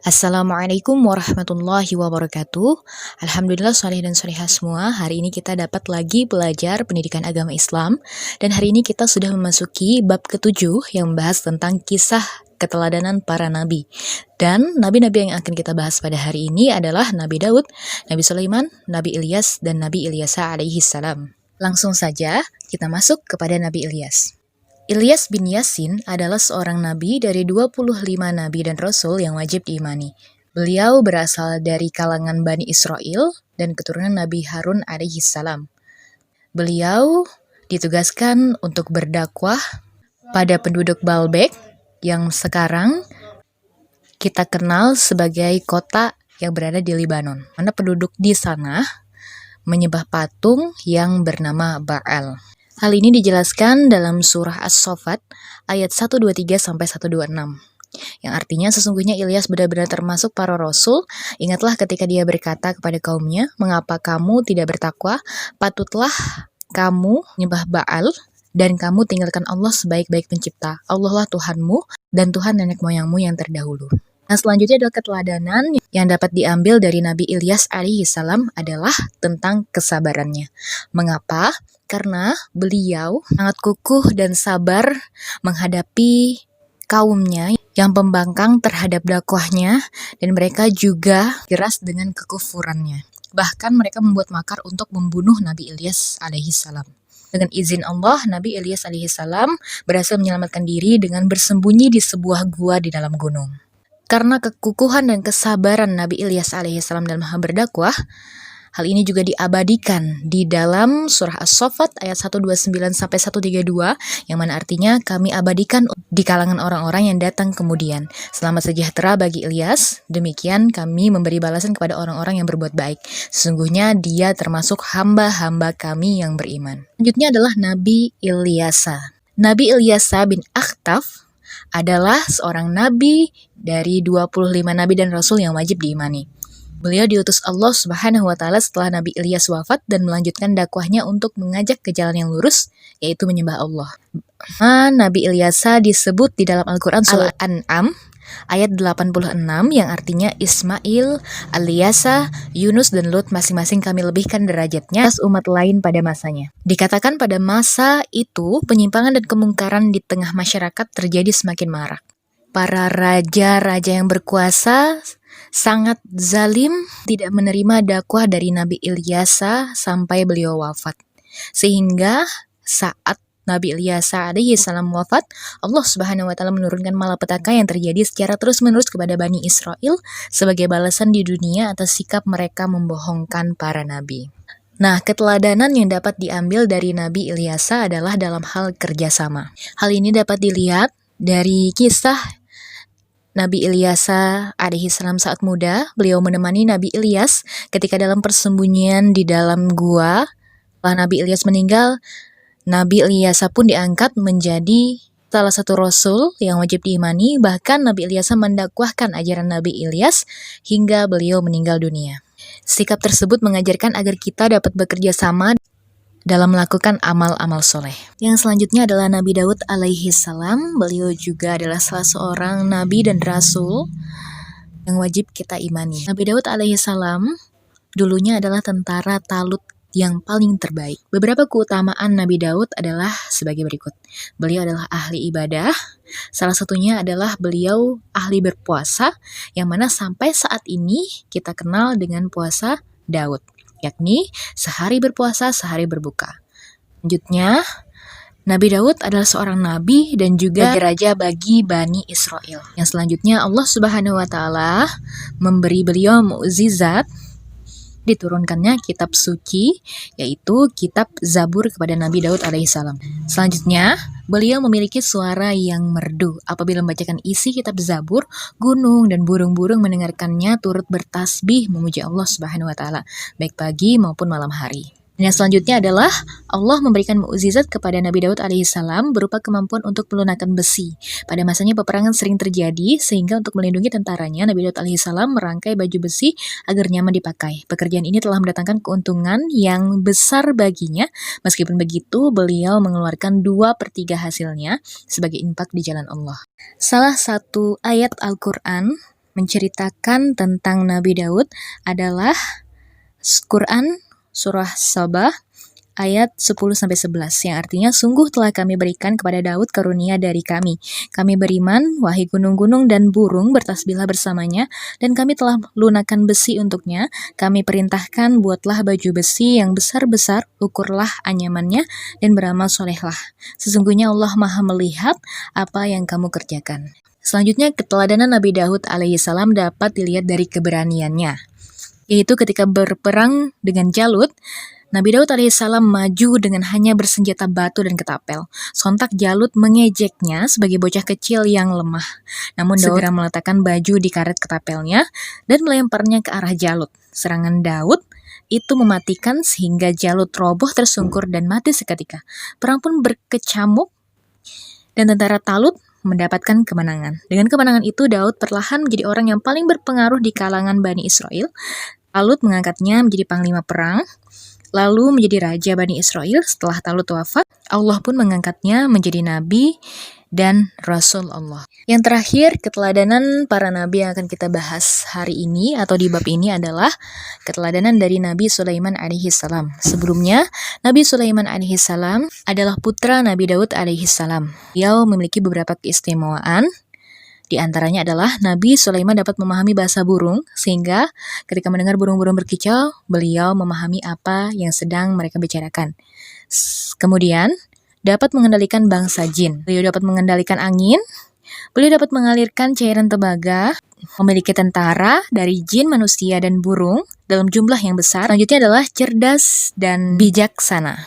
Assalamualaikum warahmatullahi wabarakatuh. Alhamdulillah sholih dan sholihah semua. Hari ini kita dapat lagi belajar pendidikan agama Islam. Dan hari ini kita sudah memasuki bab ke-7 yang membahas tentang kisah keteladanan para nabi. Dan nabi-nabi yang akan kita bahas pada hari ini adalah Nabi Daud, Nabi Sulaiman, Nabi Ilyas, dan Nabi Ilyasa alaihi salam. Langsung saja kita masuk kepada Nabi Ilyas. Ilyas bin Yasin adalah seorang nabi dari 25 nabi dan rasul yang wajib diimani. Beliau berasal dari kalangan Bani Israel dan keturunan Nabi Harun alaihi salam. Beliau ditugaskan untuk berdakwah pada penduduk Baalbek yang sekarang kita kenal sebagai kota yang berada di Libanon. Mana penduduk di sana menyembah patung yang bernama Baal. Hal ini dijelaskan dalam surah As-Saffat ayat 123-126. Yang artinya sesungguhnya Ilyas benar-benar termasuk para rasul. Ingatlah ketika dia berkata kepada kaumnya, "Mengapa kamu tidak bertakwa? Patutlah kamu menyembah Baal dan kamu tinggalkan Allah sebaik-baik pencipta. Allah lah Tuhanmu dan Tuhan nenek moyangmu yang terdahulu." Nah, selanjutnya adalah keteladanan yang dapat diambil dari Nabi Ilyas alaihi salam adalah tentang kesabarannya. Mengapa? Karena beliau sangat kukuh dan sabar menghadapi kaumnya yang pembangkang terhadap dakwahnya, dan mereka juga keras dengan kekufurannya. Bahkan mereka membuat makar untuk membunuh Nabi Ilyas alaihi salam. Dengan izin Allah, Nabi Ilyas alaihi salam berhasil menyelamatkan diri dengan bersembunyi di sebuah gua di dalam gunung. Karena kekukuhan dan kesabaran Nabi Ilyas alaihissalam dalam berdakwah, hal ini juga diabadikan di dalam surah As-Saffat ayat 129-132, yang mana artinya kami abadikan di kalangan orang-orang yang datang kemudian. Selamat sejahtera bagi Ilyas, demikian kami memberi balasan kepada orang-orang yang berbuat baik. Sesungguhnya dia termasuk hamba-hamba kami yang beriman. Selanjutnya adalah Nabi Ilyasa. Nabi Ilyasa bin Akhtaf adalah seorang nabi dari 25 nabi dan rasul yang wajib diimani. Beliau diutus Allah Subhanahu wa taala setelah Nabi Ilyas wafat dan melanjutkan dakwahnya untuk mengajak ke jalan yang lurus, yaitu menyembah Allah. Nabi Ilyasa disebut di dalam Al-Qur'an surah Al-An'am ayat 86 yang artinya Ismail, Ilyasa, Yunus dan Lut masing-masing kami lebihkan derajatnya atas umat lain pada masanya. Dikatakan pada masa itu penyimpangan dan kemungkaran di tengah masyarakat terjadi semakin marak. Para raja-raja yang berkuasa sangat zalim, tidak menerima dakwah dari Nabi Ilyasa sampai beliau wafat. Sehingga saat Nabi Ilyasa alaihi salam wafat, Allah Subhanahu wa taala menurunkan malapetaka yang terjadi secara terus-menerus kepada Bani Israel sebagai balasan di dunia atas sikap mereka membohongkan para nabi. Nah, keteladanan yang dapat diambil dari Nabi Ilyasa adalah dalam hal kerjasama. Hal ini dapat dilihat dari kisah Nabi Ilyasa alaihi salam saat muda. Beliau menemani Nabi Ilyas ketika dalam persembunyian di dalam gua. Setelah Nabi Ilyas meninggal, Nabi Ilyasa pun diangkat menjadi salah satu rasul yang wajib diimani. Bahkan Nabi Ilyasa mendakwahkan ajaran Nabi Ilyas hingga beliau meninggal dunia. Sikap tersebut mengajarkan agar kita dapat bekerja sama dalam melakukan amal-amal soleh. Yang selanjutnya adalah Nabi Daud alaihi salam. Beliau juga adalah salah seorang nabi dan rasul yang wajib kita imani. Nabi Daud alaihi salam dulunya adalah tentara Talut yang paling terbaik. Beberapa keutamaan Nabi Daud adalah sebagai berikut. Beliau adalah ahli ibadah. Salah satunya adalah beliau ahli berpuasa, yang mana sampai saat ini kita kenal dengan puasa Daud, yakni sehari berpuasa, sehari berbuka. Selanjutnya, Nabi Daud adalah seorang nabi dan juga raja bagi Bani Israel. Yang selanjutnya Allah Subhanahu wa taala memberi beliau mukjizat, diturunkannya kitab suci, yaitu kitab Zabur kepada Nabi Daud alaihissalam. Selanjutnya, beliau memiliki suara yang merdu. Apabila membacakan isi kitab Zabur, gunung dan burung-burung mendengarkannya turut bertasbih memuji Allah Subhanahu wa taala, baik pagi maupun malam hari. Dan yang selanjutnya adalah Allah memberikan mukjizat kepada Nabi Daud alaihissalam berupa kemampuan untuk melunakkan besi. Pada masanya peperangan sering terjadi, sehingga untuk melindungi tentaranya, Nabi Daud alaihissalam merangkai baju besi agar nyaman dipakai. Pekerjaan ini telah mendatangkan keuntungan yang besar baginya. Meskipun begitu, beliau mengeluarkan 2/3 hasilnya sebagai infak di jalan Allah. Salah satu ayat Al-Quran menceritakan tentang Nabi Daud adalah Quran surah Sabah ayat 10-11 yang artinya sungguh telah kami berikan kepada Daud karunia dari kami. Kami beriman, wahai gunung-gunung dan burung bertasbihlah bersamanya, dan kami telah lunakan besi untuknya. Kami perintahkan buatlah baju besi yang besar-besar, ukurlah anyamannya, dan beramal solehlah. Sesungguhnya Allah Maha melihat apa yang kamu kerjakan. Selanjutnya, keteladanan Nabi Daud alaihissalam dapat dilihat dari keberaniannya, yaitu ketika berperang dengan Jalut. Nabi Daud alaihissalam maju dengan hanya bersenjata batu dan ketapel. Sontak Jalut mengejeknya sebagai bocah kecil yang lemah. Namun Daud segera meletakkan baju di karet ketapelnya dan melemparnya ke arah Jalut. Serangan Daud itu mematikan sehingga Jalut roboh tersungkur dan mati seketika. Perang pun berkecamuk dan tentara Talut mendapatkan kemenangan. Dengan kemenangan itu, Daud perlahan menjadi orang yang paling berpengaruh di kalangan Bani Israel. Talut mengangkatnya menjadi panglima perang, lalu menjadi raja Bani Israel. Setelah Talut wafat, Allah pun mengangkatnya menjadi nabi dan rasul Allah. Yang terakhir, keteladanan para nabi yang akan kita bahas hari ini atau di bab ini adalah keteladanan dari Nabi Sulaiman alaihissalam. Sebelumnya, Nabi Sulaiman alaihissalam adalah putra Nabi Daud alaihissalam. Beliau memiliki beberapa keistimewaan. Di antaranya adalah Nabi Sulaiman dapat memahami bahasa burung, sehingga ketika mendengar burung-burung berkicau, beliau memahami apa yang sedang mereka bicarakan. Kemudian, dapat mengendalikan bangsa jin. Beliau dapat mengendalikan angin, beliau dapat mengalirkan cairan tembaga, memiliki tentara dari jin, manusia, dan burung dalam jumlah yang besar. Selanjutnya adalah cerdas dan bijaksana.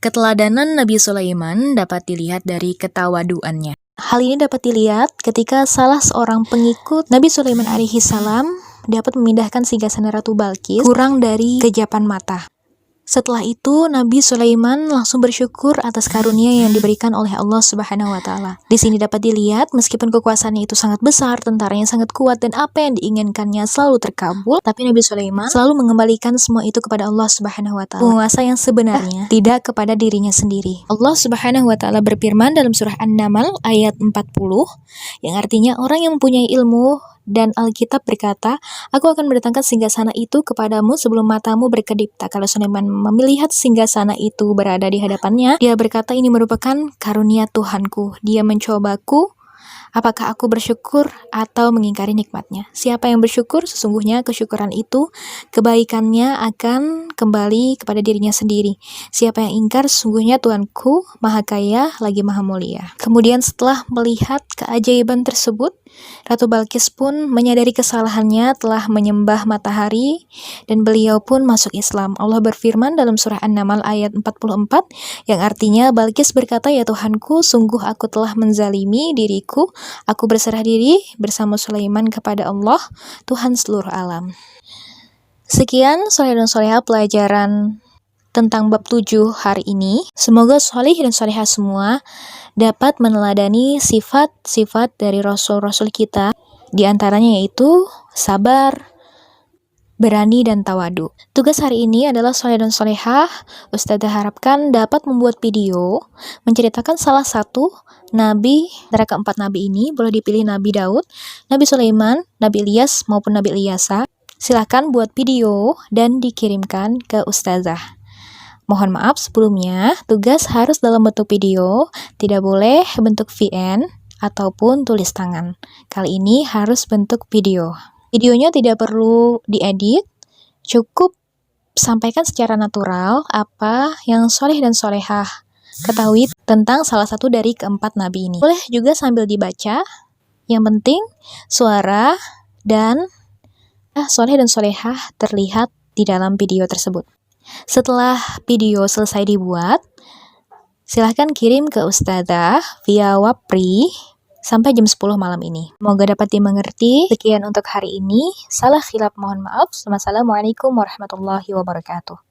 Keteladanan Nabi Sulaiman dapat dilihat dari ketawaduannya. Hal ini dapat dilihat ketika salah seorang pengikut Nabi Sulaiman alaihissalam dapat memindahkan singgasana Ratu Balqis kurang dari kejapan mata. Setelah itu, Nabi Sulaiman langsung bersyukur atas karunia yang diberikan oleh Allah Subhanahu wa Ta'ala. Di sini dapat dilihat, meskipun kekuasaannya itu sangat besar, tentaranya sangat kuat, dan apa yang diinginkannya selalu terkabul, tapi Nabi Sulaiman selalu mengembalikan semua itu kepada Allah Subhanahu wa Ta'ala. Penguasa yang sebenarnya tidak kepada dirinya sendiri. Allah Subhanahu wa Ta'ala berfirman dalam surah An-Naml ayat 40, yang artinya orang yang mempunyai ilmu dan Alkitab berkata, aku akan mendatangkan singgasana itu kepadamu sebelum matamu berkedip. Tak kala Sulaiman melihat singgasana itu berada di hadapannya, dia berkata, ini merupakan karunia Tuhanku. Dia mencobaku, apakah aku bersyukur atau mengingkari nikmatnya? Siapa yang bersyukur, sesungguhnya kesyukuran itu, kebaikannya akan kembali kepada dirinya sendiri. Siapa yang ingkar, sesungguhnya Tuhanku maha kaya lagi maha mulia. Kemudian setelah melihat keajaiban tersebut, Ratu Balqis pun menyadari kesalahannya telah menyembah matahari dan beliau pun masuk Islam. Allah berfirman dalam surah An-Naml ayat 44 yang artinya Balqis berkata, ya Tuhanku, sungguh aku telah menzalimi diriku. Aku berserah diri bersama Sulaiman kepada Allah, Tuhan seluruh alam. Sekian soleh dan solehah pelajaran tentang bab 7 hari ini. Semoga soleh dan solehah semua dapat meneladani sifat-sifat dari rasul-rasul kita, di antaranya yaitu sabar, berani, dan tawadu. Tugas hari ini adalah soleh dan solehah. Ustazah harapkan dapat membuat video menceritakan salah satu nabi dari keempat nabi ini. Boleh dipilih Nabi Daud, Nabi Sulaiman, Nabi Ilyas, maupun Nabi Ilyasa. Silahkan buat video dan dikirimkan ke Ustazah. Mohon maaf sebelumnya, tugas harus dalam bentuk video, tidak boleh bentuk VN ataupun tulis tangan. Kali ini harus bentuk video. Videonya tidak perlu diedit, cukup sampaikan secara natural apa yang soleh dan solehah ketahui tentang salah satu dari keempat nabi ini. Boleh juga sambil dibaca, yang penting suara dan soleh dan solehah terlihat di dalam video tersebut. Setelah video selesai dibuat, silahkan kirim ke Ustazah via Wapri sampai jam 10 malam ini. Semoga dapat dimengerti. Sekian untuk hari ini. Salah khilaf mohon maaf. Wassalamualaikum warahmatullahi wabarakatuh.